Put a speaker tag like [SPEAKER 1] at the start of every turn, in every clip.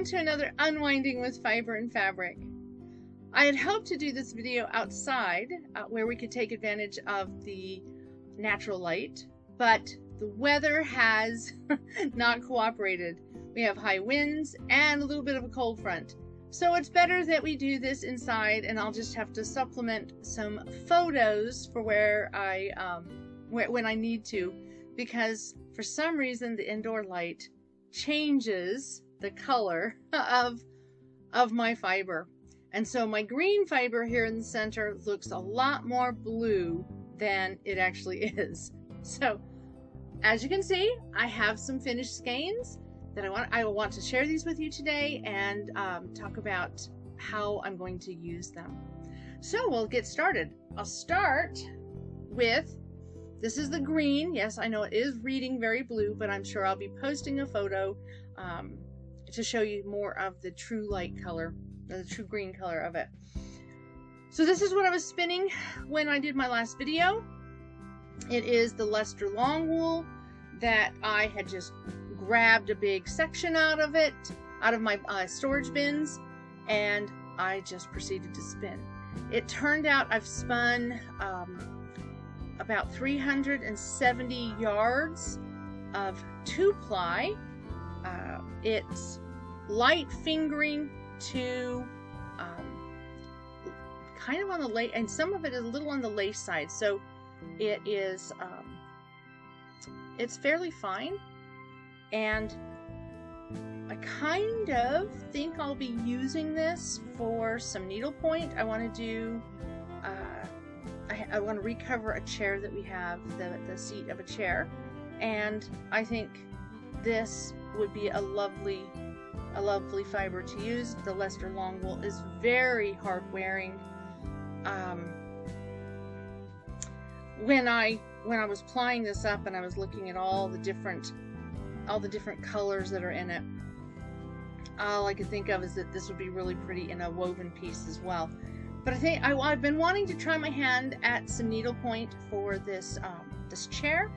[SPEAKER 1] to another Unwinding with Fiber and Fabric. I had hoped to do this video outside where we could take advantage of the natural light, but the weather has not cooperated. We have high winds and a little bit of a cold front. So it's better that we do this inside, and I'll just have to supplement some photos for where when I need to, because for some reason the indoor light changes the color of my fiber. And so my green fiber here in the center looks a lot more blue than it actually is. So as you can see, I have some finished skeins that I want to share these with you today and talk about how I'm going to use them. So we'll get started. I'll start with, this is the green. Yes, I know it is reading very blue, but I'm sure I'll be posting a photo to show you more of the true light color, the true green color of it. So this is what I was spinning when I did my last video. It is the Leicester Longwool that I had just grabbed a big section out of it, out of my storage bins, and I just proceeded to spin. It turned out I've spun about 370 yards of 2-ply. It's light fingering to kind of on the lace, and some of it is a little on the lace side, so it is it's fairly fine. And I kind of think I'll be using this for some needlepoint. I want to do I want to recover a chair that we have, the seat of a chair, and I think this would be a lovely fiber to use. The Leicester Longwool is very hard wearing. When I was plying this up and I was looking at all the different colors that are in it, all I could think of is that this would be really pretty in a woven piece as well. But I think I've been wanting to try my hand at some needlepoint for this this chair,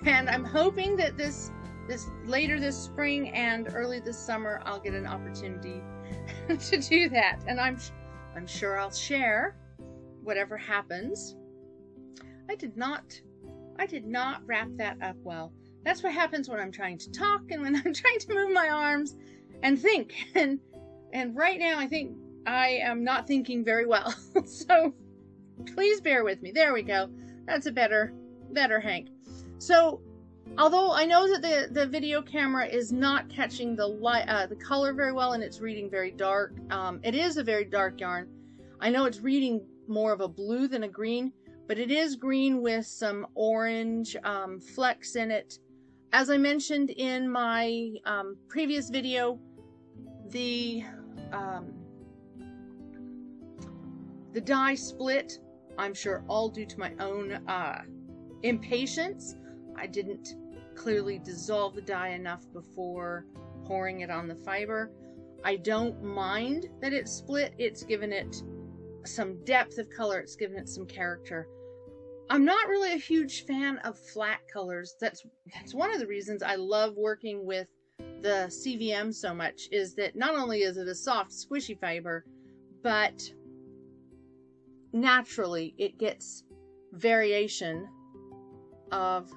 [SPEAKER 1] and I'm hoping that this later this spring and early this summer I'll get an opportunity to do that, and I'm sure I'll share whatever happens. I did not wrap that up well. That's what happens when I'm trying to talk and when I'm trying to move my arms and think. And right now I think I am not thinking very well. So please bear with me. There we go. That's a better Hank. So although I know that the video camera is not catching the color very well and it's reading very dark, it is a very dark yarn. I know it's reading more of a blue than a green, but it is green with some orange flecks in it. As I mentioned in my previous video, the dye split, I'm sure all due to my own impatience. I didn't clearly dissolve the dye enough before pouring it on the fiber. I don't mind that it's split. It's given it some depth of color. It's given it some character. I'm not really a huge fan of flat colors. That's one of the reasons I love working with the CVM so much, is that not only is it a soft, squishy fiber, but naturally it gets variation of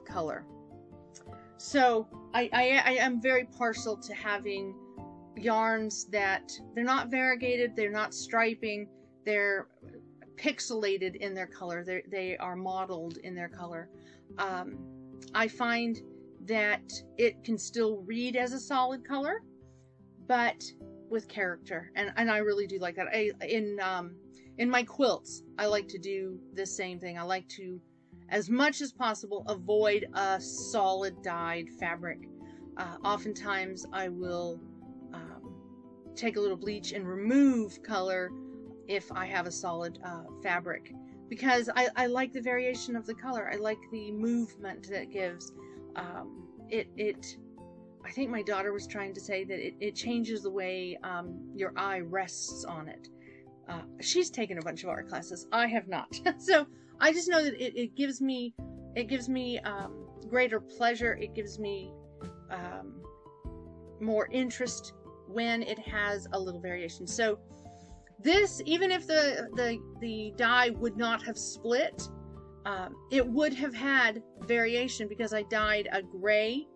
[SPEAKER 1] color. So I am very partial to having yarns that they're not variegated, they're not striping, they're pixelated in their color, they are modeled in their color. I find that it can still read as a solid color, but with character, and I really do like that. In my quilts, I like to do the same thing. I like to, as much as possible, avoid a solid dyed fabric. Oftentimes I will take a little bleach and remove color if I have a solid fabric, because I like the variation of the color. I like the movement that it gives. I think my daughter was trying to say that it changes the way your eye rests on it. She's taken a bunch of art classes. I have not. So I just know that it gives me greater pleasure. It gives me more interest when it has a little variation. So this, even if the dye would not have split, it would have had variation because I dyed a gray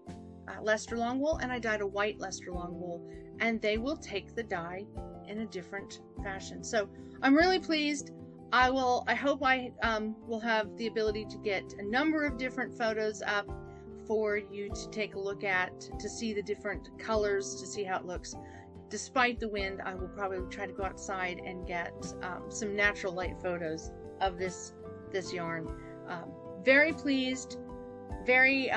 [SPEAKER 1] Leicester Longwool and I dyed a white Leicester Longwool, and they will take the dye in a different fashion. So I'm really pleased. I hope I will have the ability to get a number of different photos up for you to take a look at, to see the different colors, to see how it looks. Despite the wind, I will probably try to go outside and get some natural light photos of this yarn. Very pleased, very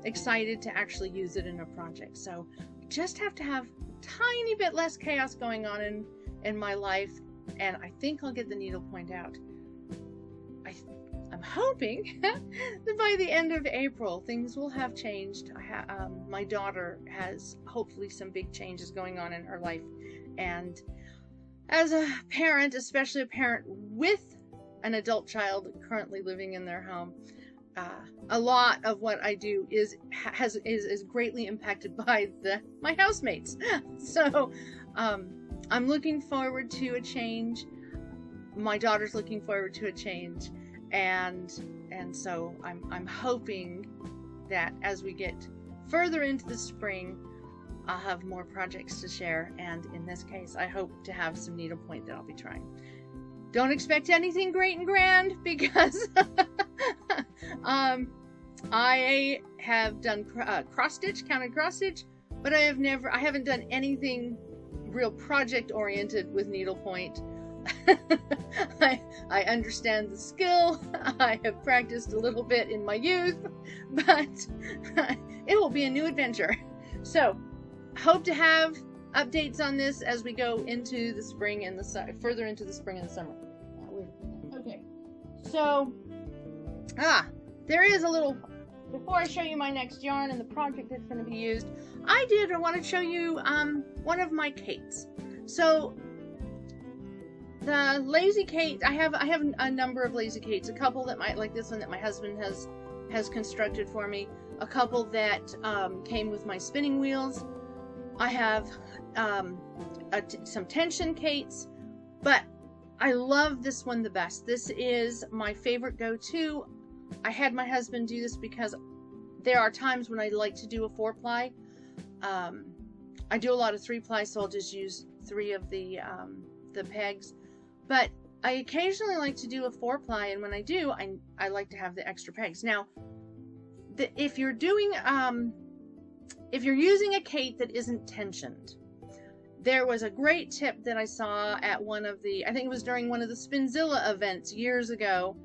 [SPEAKER 1] excited to actually use it in a project. So just have to have a tiny bit less chaos going on in my life, and I think I'll get the needlepoint out. I'm hoping that by the end of April things will have changed. My daughter has hopefully some big changes going on in her life, and as a parent, especially a parent with an adult child currently living in their home, a lot of what I do is greatly impacted by my housemates. So I'm looking forward to a change. My daughter's looking forward to a change, and so I'm hoping that as we get further into the spring, I'll have more projects to share, and in this case I hope to have some needlepoint that I'll be trying. Don't expect anything great and grand, because I have done cross stitch, counted cross stitch, but I haven't done anything real project oriented with needlepoint. I understand the skill. I have practiced a little bit in my youth, but it will be a new adventure. So hope to have updates on this as we go into the spring and further into the spring and the summer. Okay, so there is a little, before I show you my next yarn and the project that's going to be used, I want to show you one of my Kates. So the Lazy Kate, I have a number of Lazy Kates, a couple that like this one that my husband has constructed for me, a couple that came with my spinning wheels. I have some tension Kates, but I love this one the best. This is my favorite go-to. I had my husband do this because there are times when I like to do a 4-ply. I do a lot of 3-ply, so I'll just use 3 of the pegs. But I occasionally like to do a 4-ply, and when I do, I like to have the extra pegs. Now, if you're using a Kate that isn't tensioned, there was a great tip that I saw at I think it was during one of the Spinzilla events years ago,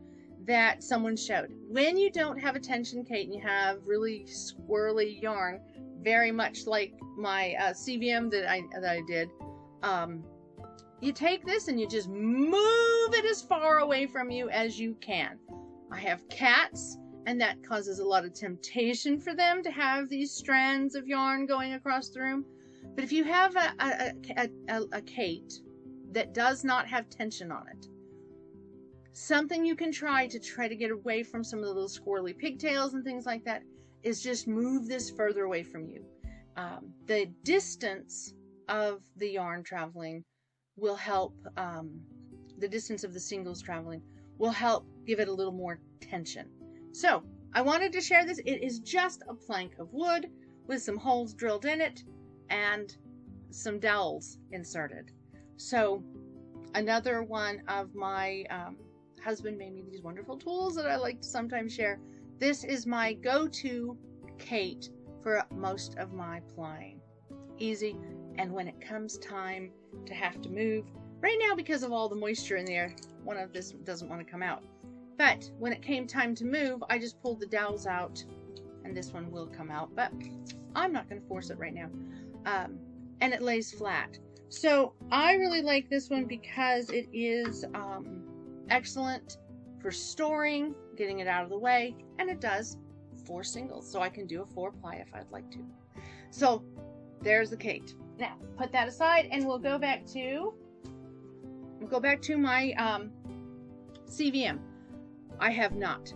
[SPEAKER 1] that someone showed. When you don't have a tension Kate and you have really squirrely yarn, very much like my CVM that I did, you take this and you just move it as far away from you as you can. I have cats, and that causes a lot of temptation for them to have these strands of yarn going across the room. But if you have a Kate that does not have tension on it, something you can try to get away from some of the little squirrely pigtails and things like that is just move this further away from you. The distance of the yarn traveling will help, the distance of the singles traveling will help give it a little more tension. So I wanted to share this. It is just a plank of wood with some holes drilled in it and some dowels inserted. So another one of my husband made me these wonderful tools that I like to sometimes share. This is my go-to Kate for most of my plying. Easy, and when it comes time to have to move, right now because of all the moisture in the air, one of this doesn't want to come out. But when it came time to move, I just pulled the dowels out, and this one will come out, but I'm not going to force it right now. And it lays flat. So I really like this one because it is excellent for storing, getting it out of the way, and it does 4 singles, so I can do a 4-ply if I'd like to. So there's the Kate. Now put that aside, and we'll go back to my CVM. I have not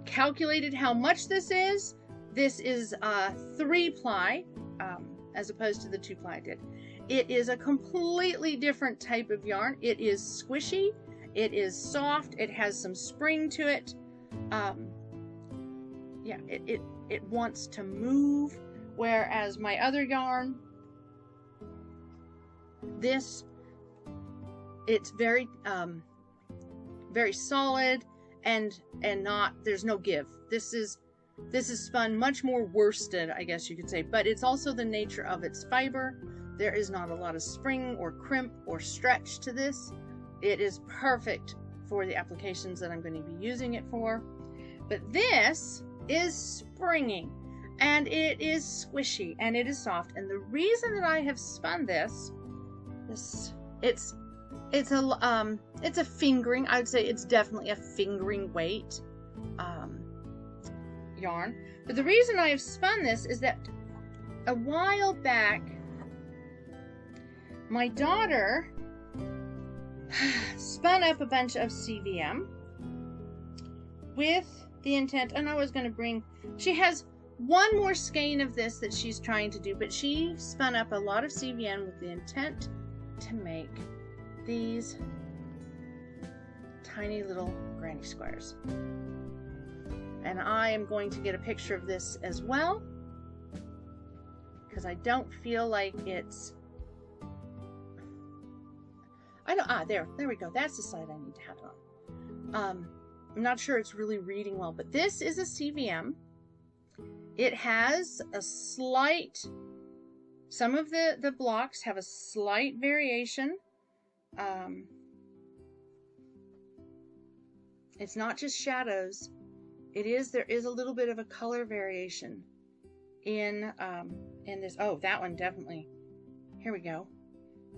[SPEAKER 1] calculated how much this is. This is a 3-ply, as opposed to the 2-ply I did. It is a completely different type of yarn. It is squishy, it is soft, it has some spring to it. Yeah, it wants to move, whereas my other yarn, it's very very solid and not, there's no give. This is spun much more worsted, I guess you could say, but it's also the nature of its fiber. There is not a lot of spring or crimp or stretch to this. It is perfect for the applications that I'm going to be using it for. But this is springing, and it is squishy, and it is soft. And the reason that I have spun this it's a fingering, I would say it's definitely a fingering weight yarn. But the reason I have spun this is that a while back, my daughter spun up a bunch of CVM with the intent, and I was going to bring, she has one more skein of this that she's trying to do, but she spun up a lot of CVM with the intent to make these tiny little granny squares. And I am going to get a picture of this as well, because I don't feel like it's, there we go. That's the side I need to have it on. I'm not sure it's really reading well, but this is a CVM. It has a slight, some of the blocks have a slight variation. It's not just shadows. There is a little bit of a color variation in this. Oh, that one definitely. Here we go.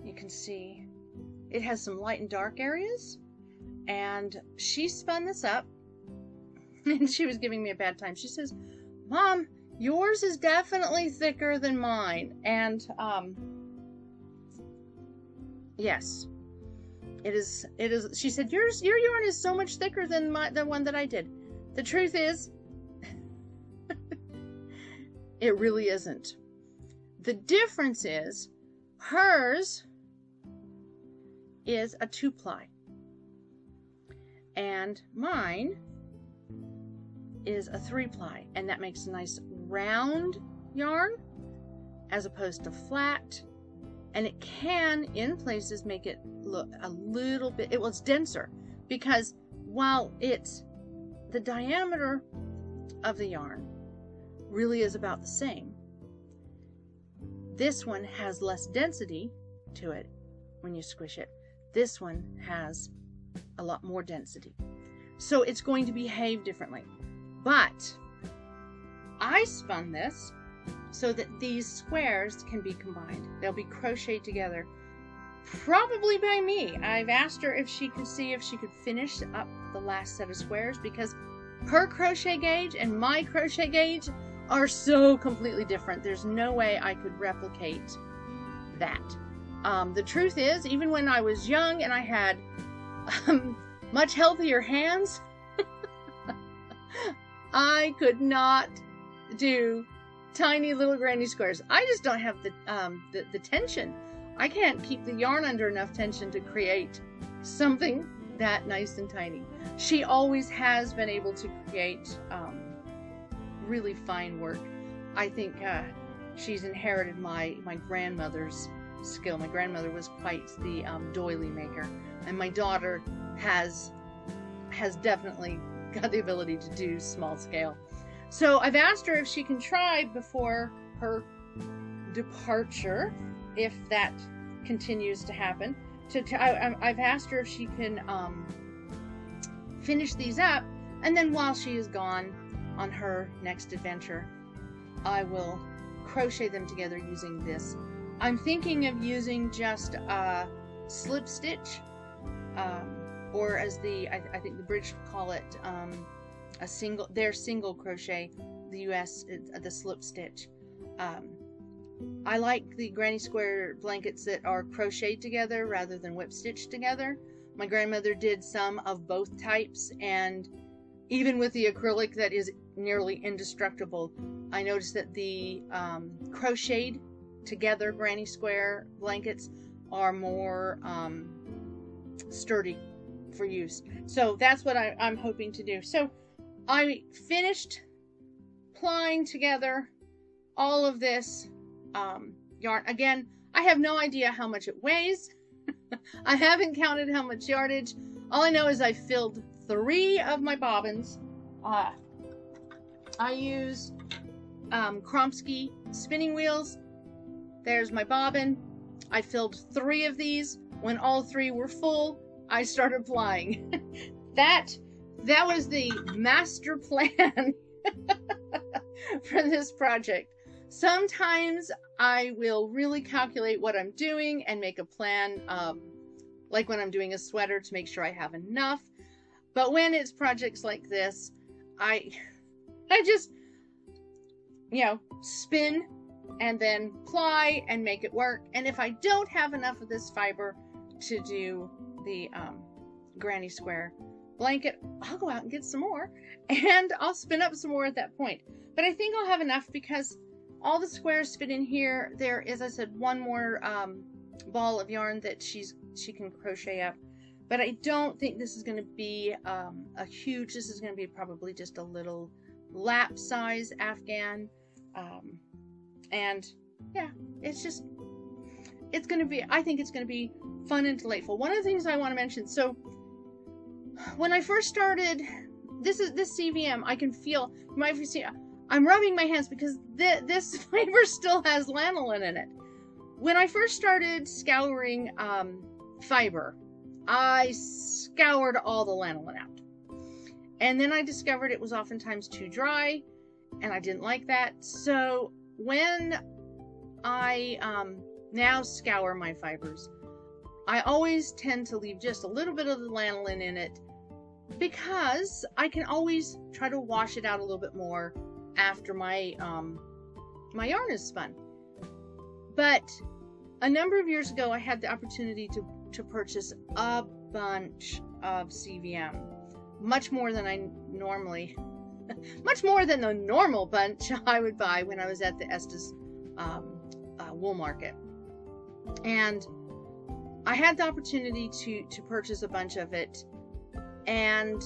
[SPEAKER 1] You can see it has some light and dark areas, and she spun this up and she was giving me a bad time. She says, "Mom, yours is definitely thicker than mine." And yes, it is. She said, your yarn is so much thicker than the one that I did. The truth is, it really isn't. The difference is, hers is a 2-ply, and mine is a 3-ply, and that makes a nice round yarn as opposed to flat, and it can, in places, make it look a little bit, it's denser, because while the diameter of the yarn really is about the same, this one has less density to it when you squish it. This one has a lot more density. So it's going to behave differently. But I spun this so that these squares can be combined. They'll be crocheted together, probably by me. I've asked her if she could see if she could finish up the last set of squares, because her crochet gauge and my crochet gauge are so completely different. There's no way I could replicate that. The truth is, even when I was young and I had much healthier hands, I could not do tiny little granny squares. I just don't have the tension. I can't keep the yarn under enough tension to create something that nice and tiny. She always has been able to create really fine work. I think she's inherited my grandmother's skill. My grandmother was quite the doily maker, and my daughter has definitely got the ability to do small scale. So I've asked her if she can try before her departure, if that continues to happen. I've asked her if she can finish these up, and then while she is gone on her next adventure, I will crochet them together using this. I'm thinking of using just a slip stitch, or as I think the British call it, their single crochet. The US, the slip stitch. I like the granny square blankets that are crocheted together rather than whip stitched together. My grandmother did some of both types, and even with the acrylic that is nearly indestructible, I noticed that the crocheted together granny square blankets are more sturdy for use. So that's what I'm hoping to do. So I finished plying together all of this yarn. Again, I have no idea how much it weighs. I haven't counted how much yardage. All I know is I filled 3 of my bobbins. I use Kromsky spinning wheels. There's my bobbin. I filled 3 of these. When all 3 were full, I started plying. That was the master plan for this project. Sometimes I will really calculate what I'm doing and make a plan, like when I'm doing a sweater, to make sure I have enough. But when it's projects like this, I just, you know, spin and then ply and make it work. And if I don't have enough of this fiber to do the granny square blanket, I'll go out and get some more, and I'll spin up some more at that point. But I think I'll have enough because all the squares fit in here. There is, I said, one more ball of yarn that she can crochet up, but I don't think this is going to be a huge. This is going to be probably just a little lap size Afghan, and yeah, it's going to be. I think it's going to be fun and delightful. One of the things I want to mention. So when I first started, this CVM, I can feel. You might see. I'm rubbing my hands because this fiber still has lanolin in it. When I first started scouring fiber, I scoured all the lanolin out. And then I discovered it was oftentimes too dry, and I didn't like that. So when I now scour my fibers, I always tend to leave just a little bit of the lanolin in it, because I can always try to wash it out a little bit more after my my yarn is spun. But a number of years ago, I had the opportunity to purchase a bunch of CVM, much more than I normally, much more than the normal bunch I would buy when I was at the Estes wool market. And I had the opportunity to purchase a bunch of it, and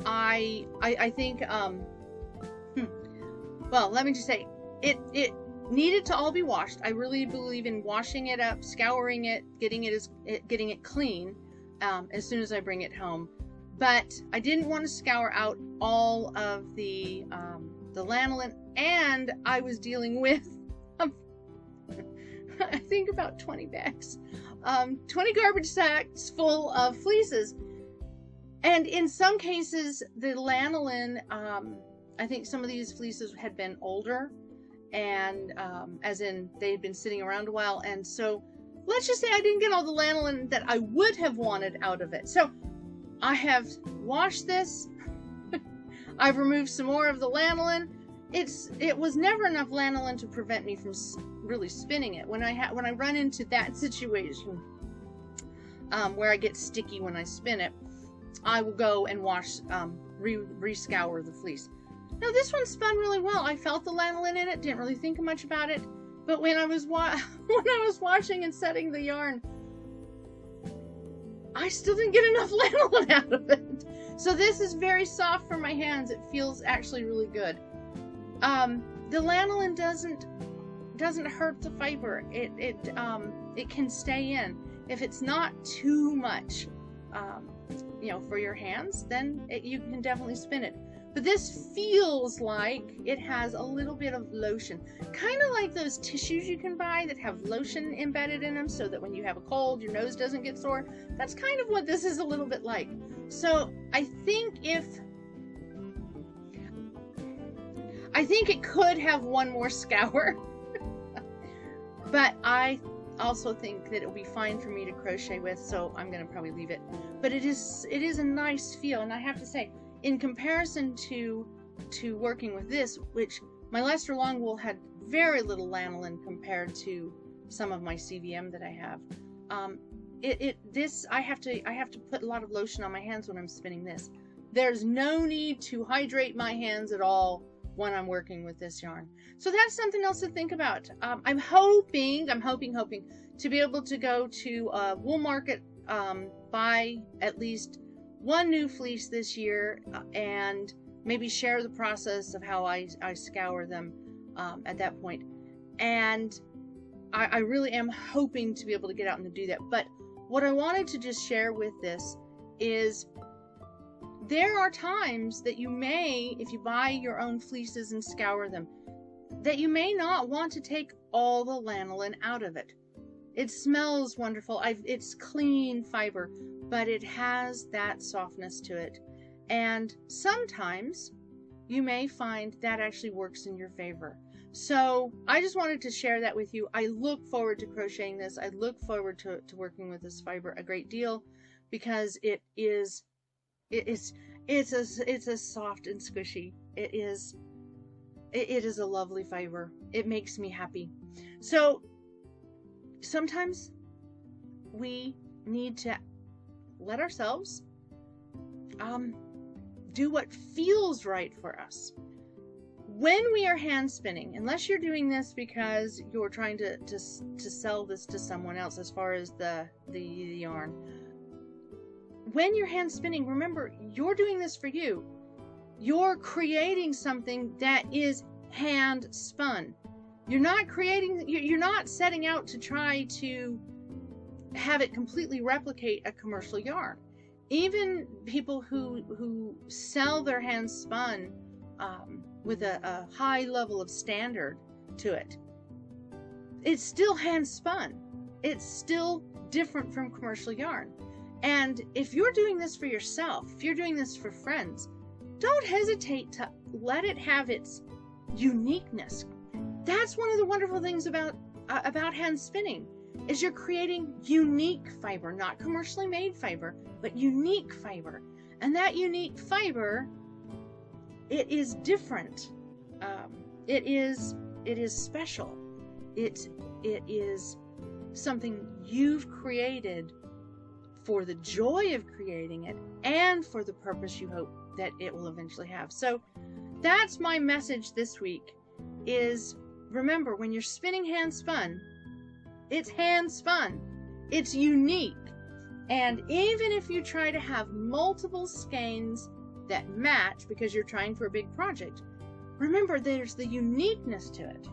[SPEAKER 1] I think well, let me just say, it needed to all be washed. I really believe in washing it up, scouring it, getting it clean as soon as I bring it home. But I didn't want to scour out all of the lanolin, and I was dealing with I think about 20 bags, 20 garbage sacks full of fleeces. And in some cases, the lanolin, I think some of these fleeces had been older, and as in they had been sitting around a while. And so let's just say I didn't get all the lanolin that I would have wanted out of it. So I have washed this. I've removed some more of the lanolin. It was never enough lanolin to prevent me from really spinning it. When I run into that situation where I get sticky when I spin it, I will go and wash, re-scour the fleece. Now this one spun really well. I felt the lanolin in it, didn't really think much about it. But when I was washing and setting the yarn, I still didn't get enough lanolin out of it. So this is very soft for my hands. It feels actually really good. The lanolin doesn't hurt the fiber. It can stay in. If it's not too much, you know, for your hands, then you can definitely spin it. But this feels like it has a little bit of lotion, kind of like those tissues you can buy that have lotion embedded in them, so that when you have a cold, your nose doesn't get sore. That's kind of what this is a little bit like. So I think it could have one more scour, but I also think that it will be fine for me to crochet with, so I'm going to probably leave it. But it is a nice feel, and I have to say, in comparison to working with this, which my Leicester Longwool had very little lanolin compared to some of my CVM that I have. I have to put a lot of lotion on my hands when I'm spinning this. There's no need to hydrate my hands at all when I'm working with this yarn. So that's something else to think about. I'm hoping to be able to go to a wool market, buy at least one new fleece this year, and maybe share the process of how I scour them at that point. And I really am hoping to be able to get out and do that. But what I wanted to just share with this is there are times that you may, if you buy your own fleeces and scour them, that you may not want to take all the lanolin out of it. It smells wonderful. It's clean fiber, but it has that softness to it. And sometimes you may find that actually works in your favor. So I just wanted to share that with you. I look forward to crocheting this. I look forward to working with this fiber a great deal, because it's a soft and squishy. It is a lovely fiber. It makes me happy. So sometimes we need to let ourselves do what feels right for us. When we are hand spinning, unless you're doing this because you're trying to sell this to someone else as far as the yarn, when you're hand spinning, remember, you're doing this for you. You're creating something that is hand spun. You're not setting out to try to have it completely replicate a commercial yarn. Even people who sell their hand spun with a high level of standard to it, it's still hand spun. It's still different from commercial yarn. And if you're doing this for yourself, if you're doing this for friends, don't hesitate to let it have its uniqueness. That's one of the wonderful things about hand spinning, is you're creating unique fiber, not commercially made fiber, but unique fiber. And that unique fiber, it is different. It is special. It is something you've created for the joy of creating it and for the purpose you hope that it will eventually have. So that's my message this week, is remember, when you're spinning hand spun, it's hand spun. It's unique. And even if you try to have multiple skeins that match because you're trying for a big project, remember, there's the uniqueness to it.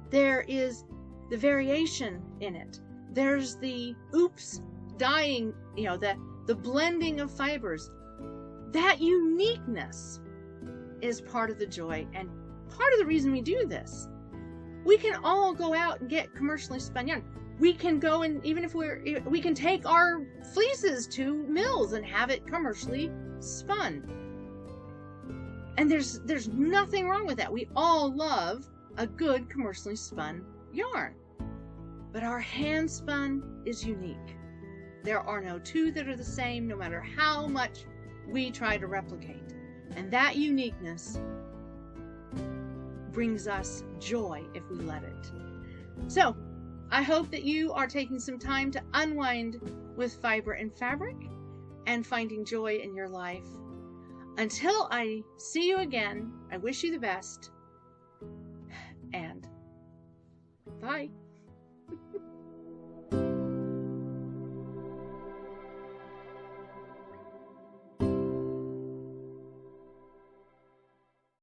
[SPEAKER 1] There is the variation in it. There's the oops dyeing, the blending of fibers. That uniqueness is part of the joy and part of the reason we do this. We can all go out and get commercially spun yarn. We can go and, even if we can take our fleeces to mills and have it commercially spun. And there's nothing wrong with that. We all love a good commercially spun yarn. But our hand spun is unique. There are no two that are the same, no matter how much we try to replicate. And that uniqueness brings us joy if we let it. So I hope that you are taking some time to unwind with fiber and fabric and finding joy in your life. Until I see you again, I wish you the best, and bye.